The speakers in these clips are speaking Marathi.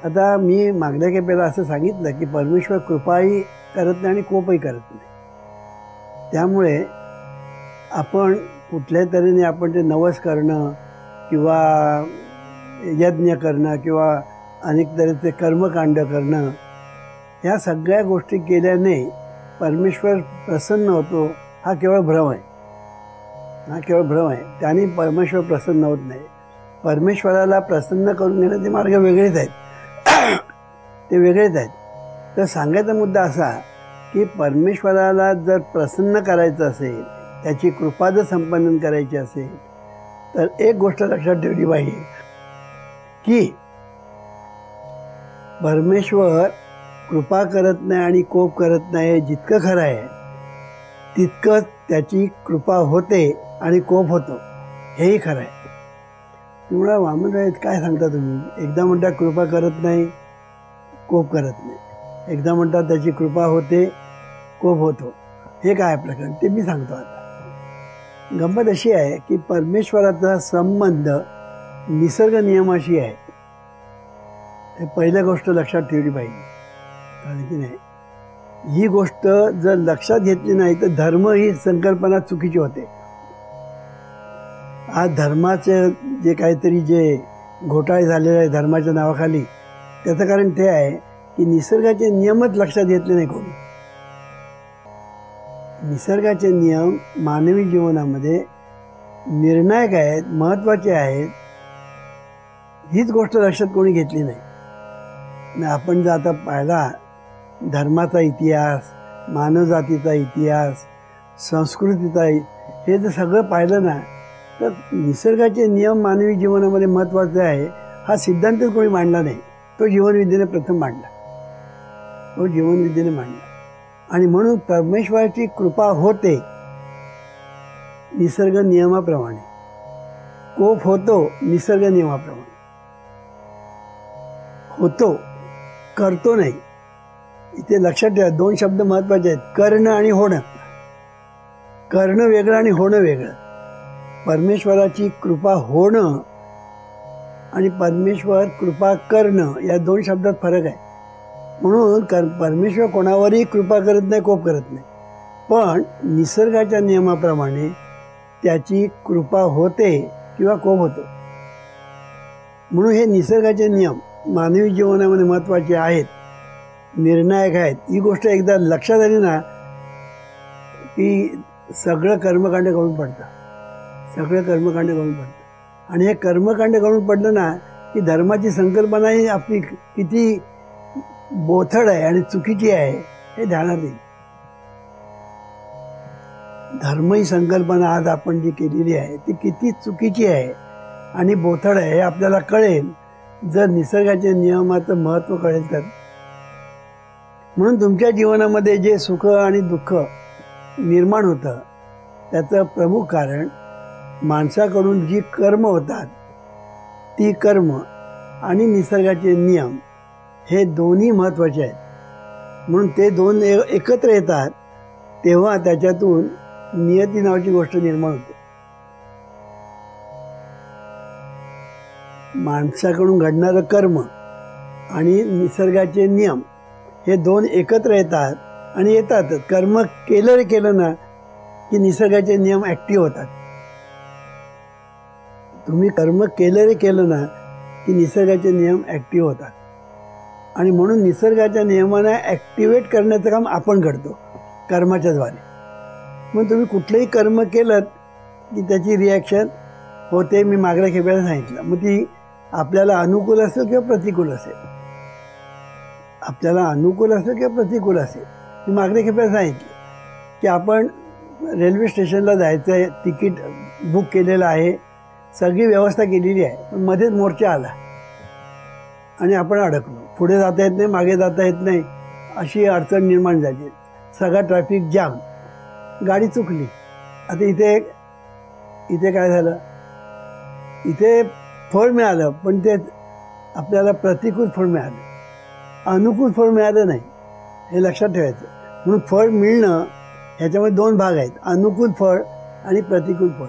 आता मी मागल्या खेपेला असं सांगितलं की परमेश्वर कृपाही करत नाही आणि कोपही करत नाही. त्यामुळे आपण कुठल्या तऱ्हेने आपण ते नवस करणं किंवा यज्ञ करणं किंवा अनेक तऱ्हेचे कर्मकांड करणं, ह्या सगळ्या गोष्टी केल्याने परमेश्वर प्रसन्न होतो, हा केवळ भ्रम आहे. हा केवळ भ्रम आहे. त्याने परमेश्वर प्रसन्न होत नाही. परमेश्वराला प्रसन्न करून घेण्याचे मार्ग वेगळेच आहेत. ते वेगळेच आहेत. तर सांगायचा मुद्दा असा की परमेश्वराला जर प्रसन्न करायचं असेल, त्याची कृपा जर संपादन करायची असेल, तर एक गोष्ट लक्षात ठेवली पाहिजे की परमेश्वर कृपा करत नाही आणि कोप करत नाही, जितकं खरं आहे तितकंच त्याची कृपा होते आणि कोप होतो, हेही खरं आहे. तुम्हाला वामनराव काय सांगता तुम्ही? एकदा म्हणता कृपा करत नाही, कोप करत नाही. एकदा म्हणता त्याची कृपा होते, कोप होतो. हे काय प्रकरण ते मी सांगतो. आता गंमत अशी आहे की परमेश्वराचा संबंध निसर्ग नियमाशी आहे. हे पहिल्या गोष्ट लक्षात ठेवली पाहिजे. कारण की नाही, ही गोष्ट जर लक्षात घेतली नाही तर धर्म ही संकल्पना चुकीची होते. आज धर्माचे जे काहीतरी जे घोटाळे झालेले आहे धर्माच्या नावाखाली, त्याचं कारण ते आहे की निसर्गाचे नियमच लक्षात घेतले नाही कोणी. निसर्गाचे नियम मानवी जीवनामध्ये निर्णायक आहेत, महत्त्वाचे आहेत. हीच गोष्ट लक्षात कोणी घेतली नाही. आपण जर आता पाहिला धर्माचा इतिहास, मानवजातीचा इतिहास, संस्कृतीचा, हे जर सगळं पाहिलं ना, तर निसर्गाचे नियम मानवी जीवनामध्ये महत्त्वाचे आहे हा सिद्धांतच कोणी मांडला नाही. तो जीवनविद्येने प्रथम मांडला. आणि म्हणून परमेश्वराची कृपा होते निसर्ग नियमाप्रमाणे, कोप होतो निसर्ग नियमाप्रमाणे. होतो, करतो नाही. इथे लक्षात ठेवा, दोन शब्द महत्त्वाचे आहेत, करणं आणि होणं. करणं वेगळं आणि होणं वेगळं. परमेश्वराची कृपा होणं आणि परमेश्वर कृपा करणं या दोन शब्दात फरक आहे. म्हणून परमेश्वर कोणावरही कृपा करत नाही, कोप करत नाही. पण निसर्गाच्या नियमाप्रमाणे त्याची कृपा होते किंवा कोप होतो. म्हणून हे निसर्गाचे नियम मानवी जीवनामध्ये महत्त्वाचे आहेत, निर्णायक आहेत. ही गोष्ट एकदा लक्षात आली ना की सगळं कर्मकांड गळून पडतं. आणि हे कर्मकांड गळून पडलं ना की धर्माची संकल्पना ही आपली किती बोथड आहे आणि चुकीची आहे हे ध्यानात येईल. धर्म ही संकल्पना आज आपण जी केलेली आहे ती किती चुकीची आहे आणि बोथड आहे हे आपल्याला कळेल जर निसर्गाच्या नियमाचं महत्त्व कळेल तर. म्हणून तुमच्या जीवनामध्ये जे सुख आणि दुःख निर्माण होतं त्याचं प्रमुख कारण माणसाकडून जी कर्म होतात ती कर्म आणि निसर्गाचे नियम हे दोन्ही महत्त्वाचे आहेत. म्हणून ते दोन एकत्र येतात तेव्हा त्याच्यातून नियती नावाची गोष्ट निर्माण होते. माणसाकडून घडणारं कर्म आणि निसर्गाचे नियम हे दोन एकत्र येतात आणि येतातच. कर्म केलं ना की निसर्गाचे नियम ॲक्टिव्ह होतात. तुम्ही कर्म केलं ना की निसर्गाचे नियम ॲक्टिव्ह होतात. आणि म्हणून निसर्गाच्या नियमांना ॲक्टिवेट करण्याचं काम आपण करतो कर्माच्या द्वारे. मग तुम्ही कुठलंही कर्म केलं की त्याची रिॲक्शन होते. मी मागल्या खेपेला सांगितलं. मग ती आपल्याला अनुकूल असेल किंवा प्रतिकूल असेल, मी मागल्या खेपेला सांगितलं की आपण रेल्वे स्टेशनला जायचं आहे, तिकीट बुक केलेलं आहे, सगळी व्यवस्था केलेली आहे, पण मध्येच मोर्चा आला आणि आपण अडकलो. पुढे जाता येत नाही, मागे जाता येत नाही, अशी अडचण निर्माण झाली. सगळा ट्रॅफिक जाम, गाडी चुकली. आता इथे काय झालं, इथे फळ मिळालं पण ते आपल्याला प्रतिकूल फळ मिळालं, अनुकूल फळ मिळालं नाही. हे लक्षात ठेवायचं. म्हणून फळ मिळणं ह्याच्यामध्ये दोन भाग आहेत, अनुकूल फळ आणि प्रतिकूल फळ.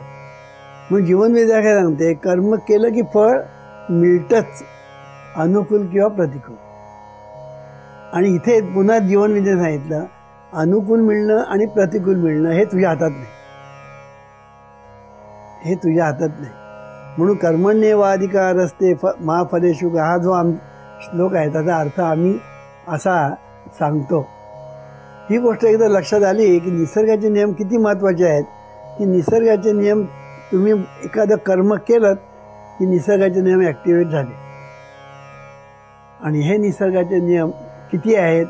म्हणून जीवनविद्या काय सांगते, कर्म केलं की फळ मिळतंच. अनुकूल किंवा प्रतिकूल. आणि इथे पुन्हा जीवनविद्येने सांगितलं, अनुकूल मिळणं आणि प्रतिकूल मिळणं हे तुझ्या हातात नाही, हे तुझ्या हातात नाही. म्हणून कर्मण्येवाधिकारस्ते मा फलेषु हा जो श्लोक आहे त्याचा अर्थ आम्ही असा सांगतो. ही गोष्ट एकदा लक्षात आली की निसर्गाचे नियम किती महत्त्वाचे आहेत, की निसर्गाचे नियम तुम्ही एखादं कर्म केलं की निसर्गाचे नियम ॲक्टिवेट झाले. आणि हे निसर्गाचे नियम किती आहेत?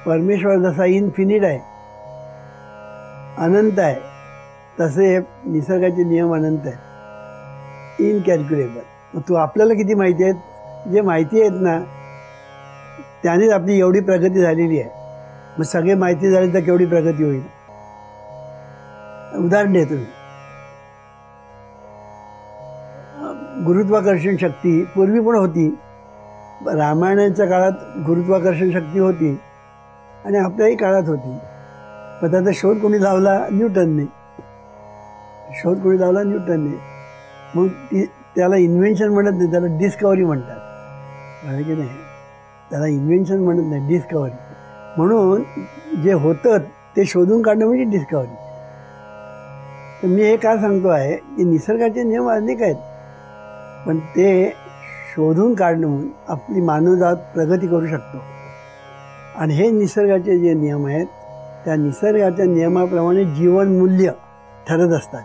परमेश्वर जसा इन्फिनिट आहे, अनंत आहे, तसे निसर्गाचे नियम अनंत आहेत, इनकॅल्क्युलेबल. मग तू आपल्याला किती माहिती आहेत? जे माहिती आहेत ना त्यानेच आपली एवढी प्रगती झालेली आहे. मग सगळे माहिती झाली तर केवढी प्रगती होईल? उदाहरण देतो मी. गुरुत्वाकर्षण शक्ती पूर्वी पण होती, रामायणाच्या काळात गुरुत्वाकर्षण शक्ती होती आणि आपल्याही काळात होती. पण त्याचा शोध कोणी लावला? न्यूटनने. शोध कोणी लावला? न्यूटनने. मग त्याला इन्व्हेन्शन म्हणत नाही, त्याला डिस्कवरी म्हणतात. आहे की नाही? त्याला इन्व्हेन्शन म्हणत नाही, डिस्कवरी. म्हणून जे होतं ते शोधून काढणं म्हणजे डिस्कवरी. तर मी हे काय सांगतो आहे की निसर्गाचे नियम अनेक आहेत, पण ते शोधून काढणं आपली मानवजात प्रगती करू शकतो. आणि हे निसर्गाचे जे नियम आहेत त्या निसर्गाच्या नियमाप्रमाणे जीवनमूल्य ठरत असतात.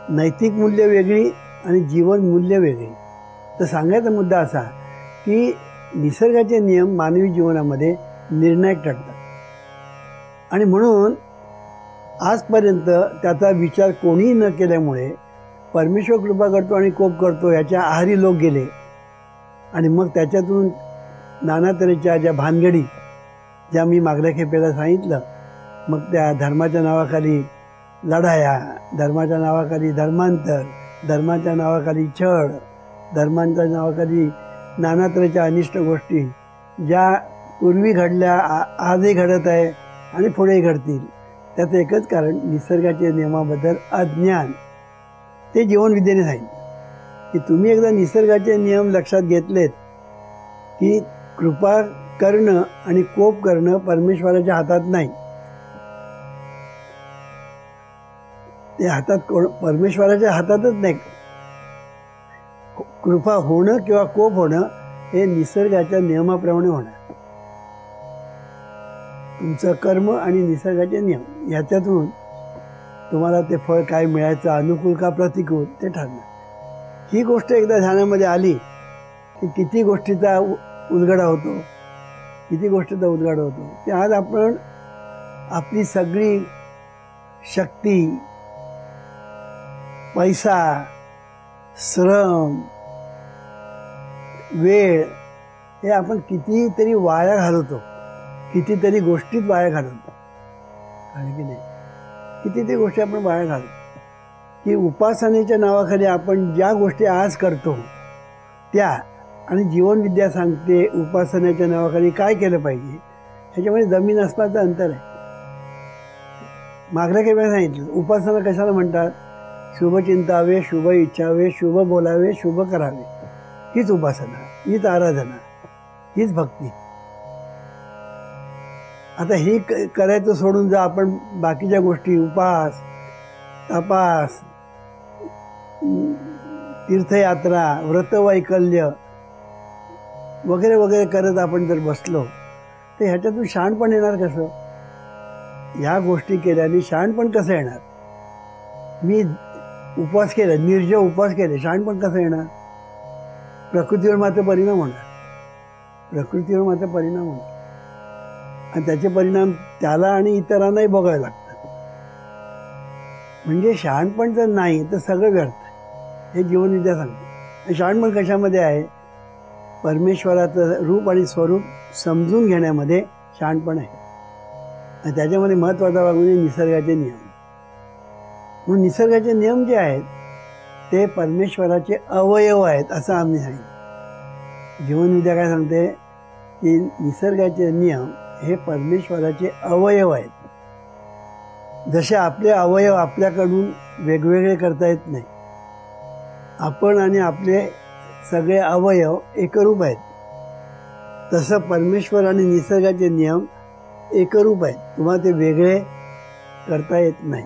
नैतिक मूल्य वेगळी आणि जीवनमूल्य वेगळी. तर सांगायचा मुद्दा असा की निसर्गाचे नियम मानवी जीवनामध्ये निर्णायक ठरतात. आणि म्हणून आजपर्यंत त्याचा विचार कोणीही न केल्यामुळे परमेश्वर कृपा करतो आणि कोप करतो याच्या आहारी लोक गेले. आणि मग त्याच्यातून नाना तऱ्हेच्या ज्या भानगडी ज्या मी मागल्या खेपेला सांगितलं, मग त्या धर्माच्या नावाखाली लढाया, धर्माच्या नावाखाली धर्मांतर, धर्माच्या नावाखाली छळ, धर्मांच्या नावाखाली नाना तऱ्हेच्या अनिष्ट गोष्टी ज्या पूर्वी घडल्या, आजही घडत आहे आणि पुढेही घडतील. त्याचं एकच कारण निसर्गाच्या नियमाबद्दल अज्ञान. ते जीवनविद्येने सांगितलं की तुम्ही एकदा निसर्गाचे नियम लक्षात घेतलेत की कृपा करणं आणि कोप करणं परमेश्वराच्या हातात नाही. ते हातात परमेश्वराच्या हातातच नाही. कृपा होणं किंवा कोप होणं हे निसर्गाच्या नियमाप्रमाणे होणार. तुमचं कर्म आणि निसर्गाचे नियम याच्यातून तुम्हाला ते फळ काय मिळायचं, अनुकूल का प्रतिकूल, ते ठरणार. ही गोष्ट एकदा ध्यानामध्ये आली की किती गोष्टीचा उलगडा होतो, किती गोष्टीचा उलगडा होतो. ते आज आपण आपली सगळी शक्ती, पैसा, श्रम, वेळ हे आपण कितीतरी वाया घालवतो, कितीतरी गोष्टीत वाया घालवतो. आणि की नाही, कितीतरी गोष्टी आपण वाया घालतो की उपासनेच्या नावाखाली आपण ज्या गोष्टी आज करतो त्या, आणि जीवनविद्या सांगते उपासनेच्या नावाखाली काय केलं पाहिजे, ह्याच्यामध्ये जमीन आसमानाचं अंतर आहे. मागल्या काही वेळा सांगितलं उपासना कशाला म्हणतात? शुभ चिंतावे, शुभ इच्छावे, शुभ बोलावे, शुभ करावे, हीच उपासना, हीच आराधना, हीच भक्ती. आता ही करायचं सोडून जर आपण बाकीच्या गोष्टी, उपास, तपास, तीर्थयात्रा, व्रतवैकल्य वगैरे वगैरे करत आपण जर बसलो तर ह्याच्यातून शहाणपण येणार कसं? ह्या गोष्टी केल्याने शहाणपण कसं येणार? मी उपवास केला, निर्जय उपवास केले, शहाणपण कसं येणार? प्रकृतीवर मात्र परिणाम होणार, प्रकृतीवर मात्र परिणाम होणार. आणि त्याचे परिणाम त्याला आणि इतरांनाही भोगावे लागतात. म्हणजे शहाणपण जर नाही तर सगळं व्यर्थ आहे, हे जीवनविद्या सांगते. शहाणपण कशामध्ये आहे? परमेश्वराचं रूप आणि स्वरूप समजून घेण्यामध्ये शहाणपण आहे. आणि त्याच्यामध्ये महत्त्वाचा भाग म्हणजे निसर्गाचे नियम. म्हणून निसर्गाचे नियम जे आहेत ते परमेश्वराचे अवयव आहेत असं आम्ही सांगितलं. जीवनविद्या काय सांगते की निसर्गाचे नियम हे परमेश्वराचे अवयव आहेत. जसे आपले अवयव आपल्याकडून वेगवेगळे करता येत नाही, आपण आणि आपले सगळे अवयव एकरूप आहेत, तसं परमेश्वर आणि निसर्गाचे नियम एकरूप आहेत. तुम्हाला ते वेगळे करता येत नाही.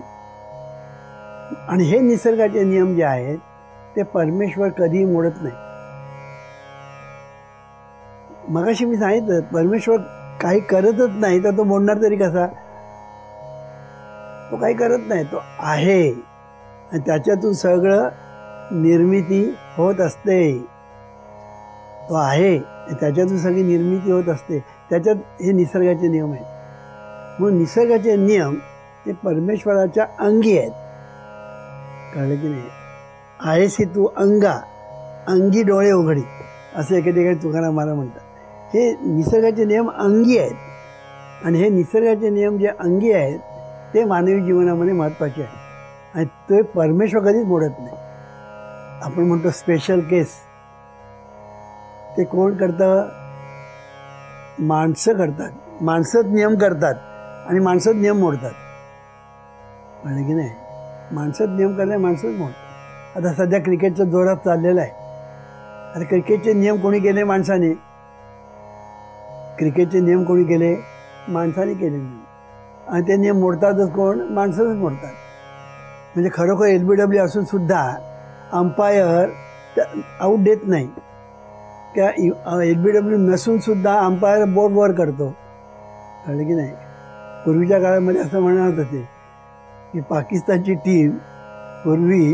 आणि हे निसर्गाचे नियम जे आहेत ते परमेश्वर कधीही मोडत नाही. मगाशी मी सांगितलं, परमेश्वर काही करतच नाही तर तो मोडणार तरी कसा? तो काही करत नाही, तो आहे आणि त्याच्यातून सगळं निर्मिती होत असते. तो आहे, त्याच्यातून सगळी निर्मिती होत असते. त्याच्यात हे निसर्गाचे नियम आहेत. म्हणून निसर्गाचे नियम ते परमेश्वराच्या अंगी आहेत. कळलं की नाही? आहेसी तू अंगा, अंगी डोळे उघडी, असं एके ठिकाणी तुकाराम महाराज म्हणतात. हे निसर्गाचे नियम अंगी आहेत आणि हे निसर्गाचे नियम जे अंगी आहेत ते मानवी जीवनामध्ये महत्त्वाचे आहेत आणि ते परमेश्वर कधीच मोडत नाही. आपण म्हणतो स्पेशल केस, ते कोण करतं? माणसं करतात. माणसंच नियम करतात आणि माणसंच नियम मोडतात. कळलं की नाही? माणसंच नियम करतात, माणसंच मोडतात. आता सध्या क्रिकेटचा जोरात चाललेला आहे. आता क्रिकेटचे नियम कोणी केले? माणसाने. क्रिकेटचे नियम कोणी केले? माणसाने केले. आणि ते नियम मोडतातच कोण? माणसंच मोडतात. म्हणजे खरोखर LBW असून सुद्धा अंपायर आऊट देत नाही. त्या LBW नसून सुद्धा अंपायर बोर्ड वर करतो. कळलं की नाही? पूर्वीच्या काळामध्ये असं म्हणत होते की पाकिस्तानची टीम पूर्वी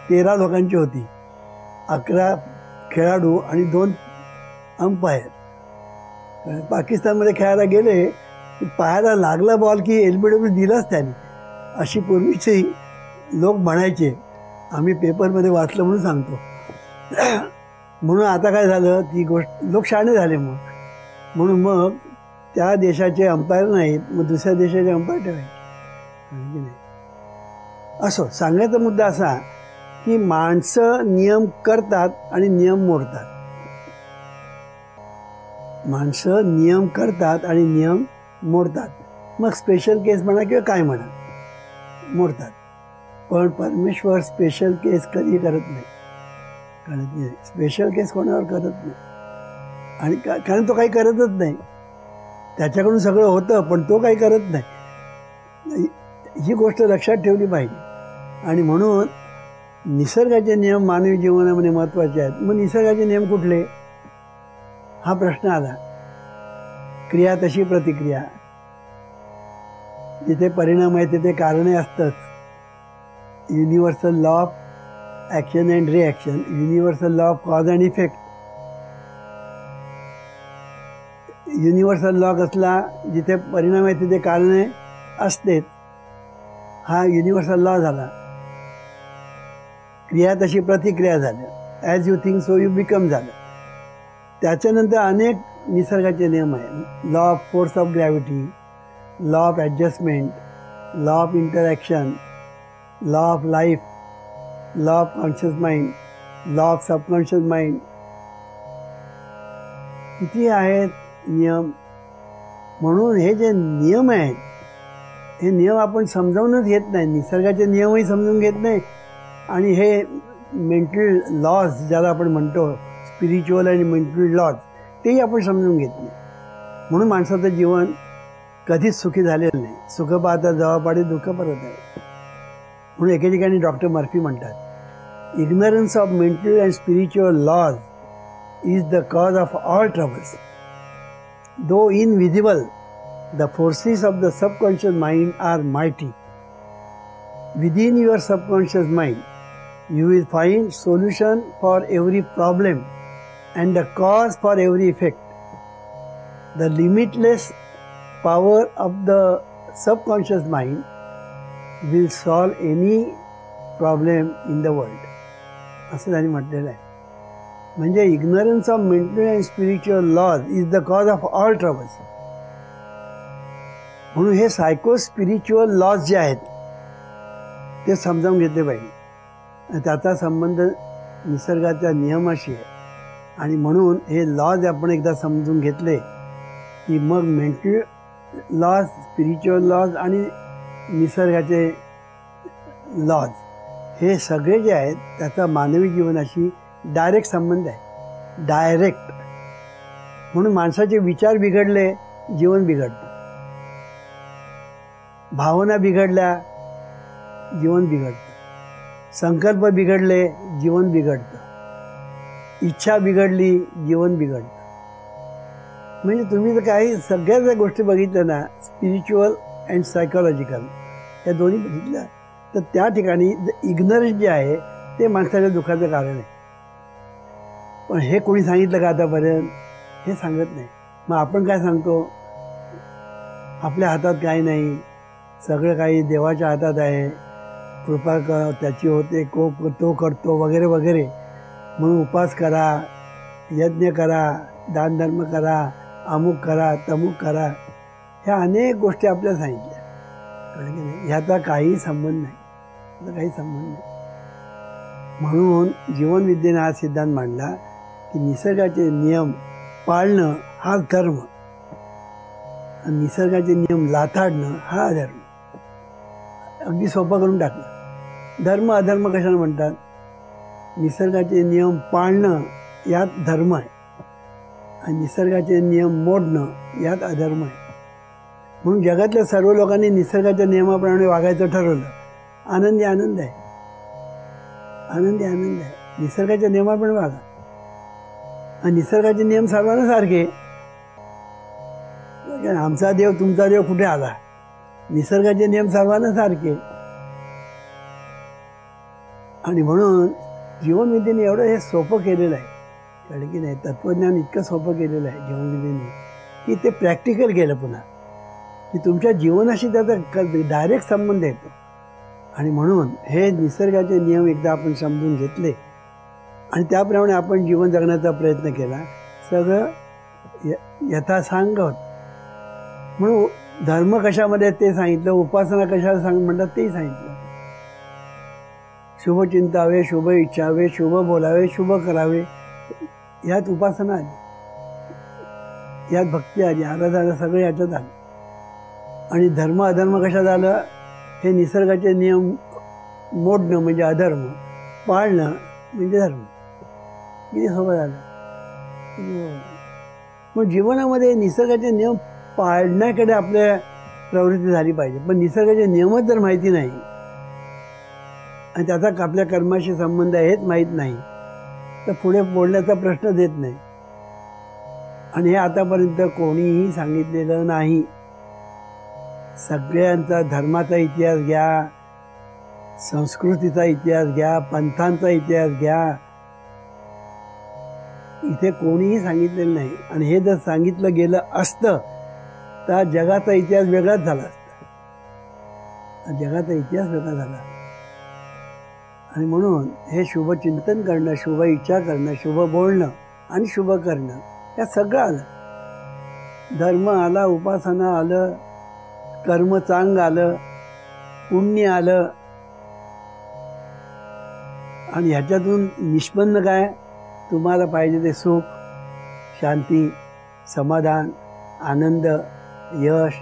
13 लोकांची होती, 11 खेळाडू आणि 2 अंपायर. पाकिस्तानमध्ये खेळायला गेले की पायाला लागला बॉल की LBW दिलाच त्याने, अशी पूर्वीचे लोक म्हणायचे. आम्ही पेपरमध्ये वाचलं म्हणून सांगतो. म्हणून आता काय झालं, ती गोष्ट लोक शहाणे झाले. म्हणून मग त्या देशाचे अंपायर नाहीत, मग दुसऱ्या देशाचे अंपायर ठेवायचे. असो, सांगायचा मुद्दा असा की माणसं नियम करतात आणि नियम मोडतात. माणसं नियम करतात आणि नियम मोडतात. मग स्पेशल केस म्हणा किंवा काय म्हणा, मोडतात. पण परमेश्वर स्पेशल केस कधी करत नाही. कळत नाही? स्पेशल केस कोणावर करत नाही. आणि कारण तो काही करतच नाही. त्याच्याकडून सगळं होतं पण तो काही करत नाही. ही गोष्ट लक्षात ठेवली पाहिजे. आणि म्हणून निसर्गाचे नियम मानवी जीवनामध्ये महत्त्वाचे आहेत. मग निसर्गाचे नियम कुठले? हा प्रश्न आला. क्रिया तशी प्रतिक्रिया. जिथे परिणाम आहे तिथे कारणे असतंच. Universal law of action and reaction, universal law of cause and effect. Universal law कसला? जिथे परिणाम आहे तिथे कारणे असतेच. हा युनिव्हर्सल लॉ झाला. क्रिया तशी प्रतिक्रिया झाल्या. As you think so you become झालं. त्याच्यानंतर अनेक निसर्गाचे नियम आहेत. Law of force of gravity, law of adjustment, law of interaction, law of life, law of conscious mind, law of subconscious mind. किती आहेत नियम. म्हणून हे जे नियम आहेत हे नियम आपण समजावूनच घेत नाही. निसर्गाचे नियमही समजून घेत नाही आणि हे मेंटल लॉज ज्याला आपण म्हणतो, स्पिरिच्युअल आणि मेंटल लॉज, तेही आपण समजून घेत नाही. म्हणून माणसाचं जीवन कधीच सुखी झालेलं नाही. सुख पाहता जवापाडी दुःख परत आहे. म्हणून एके ठिकाणी डॉक्टर मर्फी म्हणतात, ignorance of mental and spiritual laws is the cause of all troubles. Though invisible, the forces of the subconscious mind are mighty. Within your subconscious mind, you will find solution for every problem and a cause for every effect. The limitless power of the subconscious mind will solve any problem in the world. असं त्यांनी म्हटलेलं आहे. म्हणजे ignorance of mental and spiritual laws is the cause of all troubles. म्हणून हे सायको स्पिरिच्युअल लॉज जे आहेत ते समजावून घेतले पाहिजे. त्याचा संबंध निसर्गाच्या नियमाशी आहे. आणि म्हणून हे लॉज आपण एकदा समजून घेतले की मग मेंटल लॉज, स्पिरिच्युअल लॉज आणि निसर्गाचे लॉज हे सगळे जे आहेत त्याचा मानवी जीवनाशी डायरेक्ट संबंध आहे, डायरेक्ट. म्हणून माणसाचे विचार बिघडले, जीवन बिघडतं. भावना बिघडल्या, जीवन बिघडतं. संकल्प बिघडले, जीवन बिघडतं. इच्छा बिघडली, जीवन बिघडतं. म्हणजे तुम्ही जर काही सगळ्या गोष्टी बघितल्या ना, स्पिरिच्युअल अँड सायकोलॉजिकल, या दोन्ही बघितल्या, तर त्या ठिकाणी इग्नरन्स जे आहे ते माणसाच्या दुःखाचं कारण आहे. पण हे कोणी सांगितलं का आतापर्यंत? हे सांगत नाही. मग आपण काय सांगतो? आपल्या हातात काही नाही, सगळं काही देवाच्या हातात आहे, कृपा त्याची होते, तो करतो, वगैरे वगैरे. म्हणून उपास करा, यज्ञ करा, दानधर्म करा, अमुक करा, तमुक करा. ह्या अनेक गोष्टी आपल्याला सांगितल्या, कळलं की नाही? ह्याचा काही संबंध नाही, ह्याचा काही संबंध नाही. म्हणून जीवनविद्येने हा सिद्धांत मांडला की निसर्गाचे नियम पाळणं हा धर्म, आणि निसर्गाचे नियम लाथाडणं हा अधर्म. अगदी सोपं करून टाकलं. धर्म अधर्म कशाला म्हणतात? निसर्गाचे नियम पाळणं यात धर्म आहे, आणि निसर्गाचे नियम मोडणं यात अधर्म आहे. म्हणून जगातल्या सर्व लोकांनी निसर्गाच्या नियमाप्रमाणे वागायचं ठरवलं. आनंदी आनंद आहे, आनंदी आनंद आहे. निसर्गाच्या नियमाप्रमाणे वागा, आणि निसर्गाचे नियम सर्वांना सारखे. आमचा देव तुमचा देव कुठे आला? निसर्गाचे नियम सर्वांना सारखे. आणि म्हणून जीवनविद्येने एवढं हे सोपं केलेलं आहे, कळलं की नाही? तत्त्वज्ञान इतकं सोपं केलेलं आहे जीवनविद्येने की ते प्रॅक्टिकल केलं पुन्हा, की तुमच्या जीवनाशी त्याचा डायरेक्ट संबंध येतो. आणि म्हणून हे निसर्गाचे नियम एकदा आपण समजून घेतले आणि त्याप्रमाणे आपण जीवन जगण्याचा प्रयत्न केला, सगळं यथासांग होतं. म्हणून धर्म कशामध्ये ते सांगितलं, उपासना कशाला म्हणतात तेही सांगितलं. शुभ चिंतावे, शुभ इच्छावे, शुभ बोलावे, शुभ करावे, यात उपासना आली, यात भक्ती आली, आराधना सगळं याच्यात आलं. आणि धर्म अधर्म कशात आलं? हे निसर्गाचे नियम मोडणं म्हणजे अधर्म, पाळणं म्हणजे धर्म. किती सोबत आलं. मग जीवनामध्ये निसर्गाचे नियम पाळण्याकडे आपल्या प्रवृत्ती झाली पाहिजे. पण निसर्गाचे नियमच जर माहिती नाही आणि त्याचा आपल्या कर्माशी संबंध आहे हेच माहीत नाही, तर पुढे बोलण्याचा प्रश्न देत नाही. आणि हे आतापर्यंत कोणीही सांगितलेलं नाही. सगळ्यांचा धर्माचा इतिहास घ्या, संस्कृतीचा इतिहास घ्या, पंथांचा इतिहास घ्या, इथे कोणीही सांगितलेलं नाही. आणि हे जर सांगितलं गेलं असतं तर जगाचा इतिहास वेगळाच झाला असता, जगाचा इतिहास वेगळा झाला. आणि म्हणून हे शुभ चिंतन करणं, शुभ इच्छा करणं, शुभ बोलणं आणि शुभ करणं, या सगळं आलं. धर्म आला, उपासना आलं, कर्म चांग आलं, पुण्य आलं. आणि ह्याच्यातून निष्पन्न काय? तुम्हाला पाहिजे ते सुख, शांती, समाधान, आनंद, यश,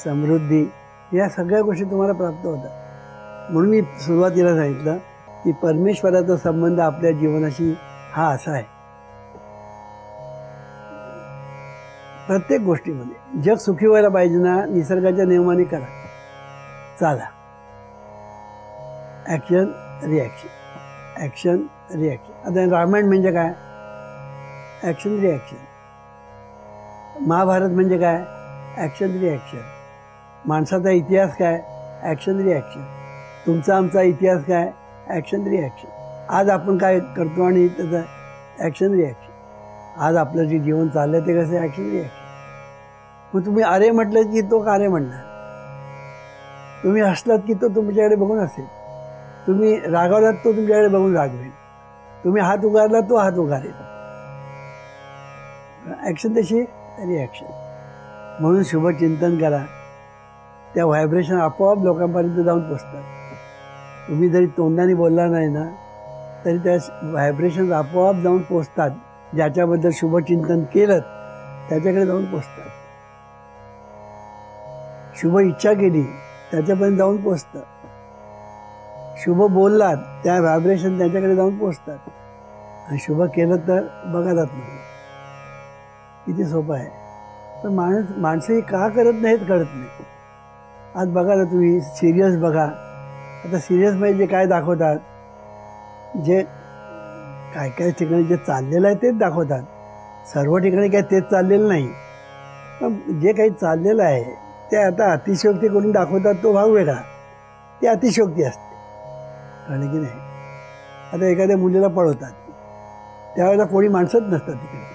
समृद्धी, या सगळ्या गोष्टी तुम्हाला प्राप्त होतात. म्हणून मी सुरुवातीला सांगितलं की परमेश्वराचा संबंध आपल्या जीवनाशी हा असा आहे. प्रत्येक गोष्टीमध्ये जग सुखी व्हायला पाहिजे ना, निसर्गाच्या नियमाने करा, चाला. Action reaction, action reaction. आता रामायण म्हणजे काय? Action reaction. महाभारत म्हणजे काय? Action reaction. माणसाचा इतिहास काय? Action reaction. तुमचा आमचा इतिहास काय? Action reaction. आज आपण काय करतो आणि त्याचं ॲक्शन रिॲक्शन. आज आपलं जे जीवन चाललं ते कसं? Action reaction. मग तुम्ही अरे म्हटलं की तो अरे म्हणणार, तुम्ही हसलात की तो तुमच्याकडे बघून हसेल, तुम्ही रागावलात तो तुमच्याकडे बघून रागवेल, तुम्ही हात उगारला तो हात उगारेल. ॲक्शन तशी रिॲक्शन. म्हणून शुभचिंतन करा, त्या व्हायब्रेशन आपोआप लोकांपर्यंत जाऊन पोचतात. तुम्ही जरी तोंडाने बोलला नाही ना तरी त्या व्हायब्रेशन आपोआप जाऊन पोचतात. ज्याच्याबद्दल शुभचिंतन केलं त्याच्याकडे जाऊन पोचतात. शुभ इच्छा केली त्याच्यापर्यंत जाऊन पोचतं. शुभ बोललात त्या व्हायब्रेशन त्याच्याकडे जाऊन पोचतात. आणि शुभ केलं तर बघा जात नाही. किती सोपं आहे. पण माणसं ही का करत नाहीत कळत नाही. आज बघा ना तुम्ही सिरियल्स बघा. आता सिरियल्समध्ये जे काय दाखवतात, जे काय काय ठिकाणी जे चाललेलं आहे तेच दाखवतात. सर्व ठिकाणी काय तेच चाललेलं नाही. पण जे काही चाललेलं आहे ते आता अतिशयोक्ती करून दाखवतात, तो भाग वेगळा. ती अतिशयोक्ती असते. कळलं की नाही. आता एखाद्या मुलीला पळवतात, त्यावेळेला कोणी माणसंच नसतात तिकडे.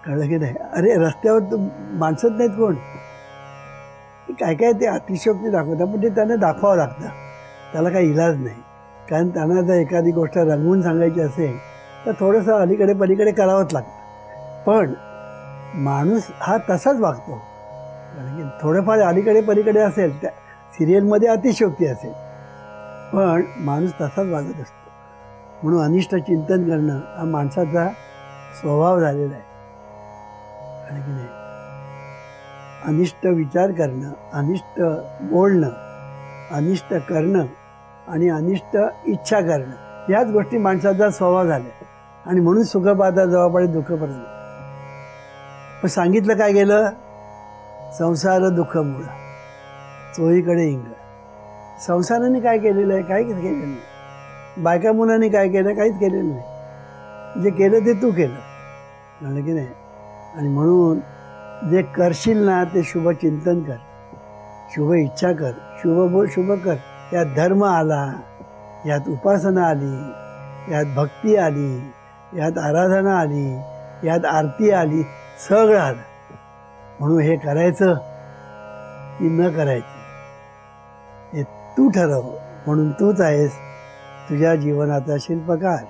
कळलं की नाही. अरे रस्त्यावर माणसंच नाहीत कोण. काय काय ते अतिशयोक्ती दाखवतात, पण ते त्यांना दाखवावं लागतं. त्याला काही इलाज नाही. कारण त्यांना जर एखादी गोष्ट रंगवून सांगायची असेल तर थोडंसं अलीकडे पलीकडे करावंच लागतं. पण माणूस हा तसाच वागतो. कारण की थोडंफार अलीकडे पलीकडे असेल, त्या सिरियलमध्ये अतिशयोक्ती असेल, पण माणूस तसाच वागत असतो. म्हणून अनिष्ट चिंतन करणं हा माणसाचा स्वभाव झालेला आहे. कारण की नाही. अनिष्ट विचार करणं, अनिष्ट बोलणं, अनिष्ट करणं आणि अनिष्ट इच्छा करणं, ह्याच गोष्टी माणसाचा स्वभाव झाल्या. आणि म्हणून सुख पाहता जवळ दुःख पडलं. पण सांगितलं काय गेलं, संसार दुःख मूळ चोहीकडे इंग. संसाराने काय केलेलं आहे, काहीच केलेलं नाही. बायका मुलांनी काय केलं, काहीच केलेलं नाही. जे केलं ते तू केलं. कळलं की नाही. आणि म्हणून जे करशील ना ते शुभ चिंतन कर, शुभ इच्छा कर, शुभ बोल, शुभ कर. यात धर्म आला, यात उपासना आली, यात भक्ती आली, यात आराधना आली, यात आरती आली, सगळं आलं. म्हणून हे करायचं की न करायचं हे तू ठरव. म्हणून तूच आहेस तुझ्या जीवनाचा शिल्पकार.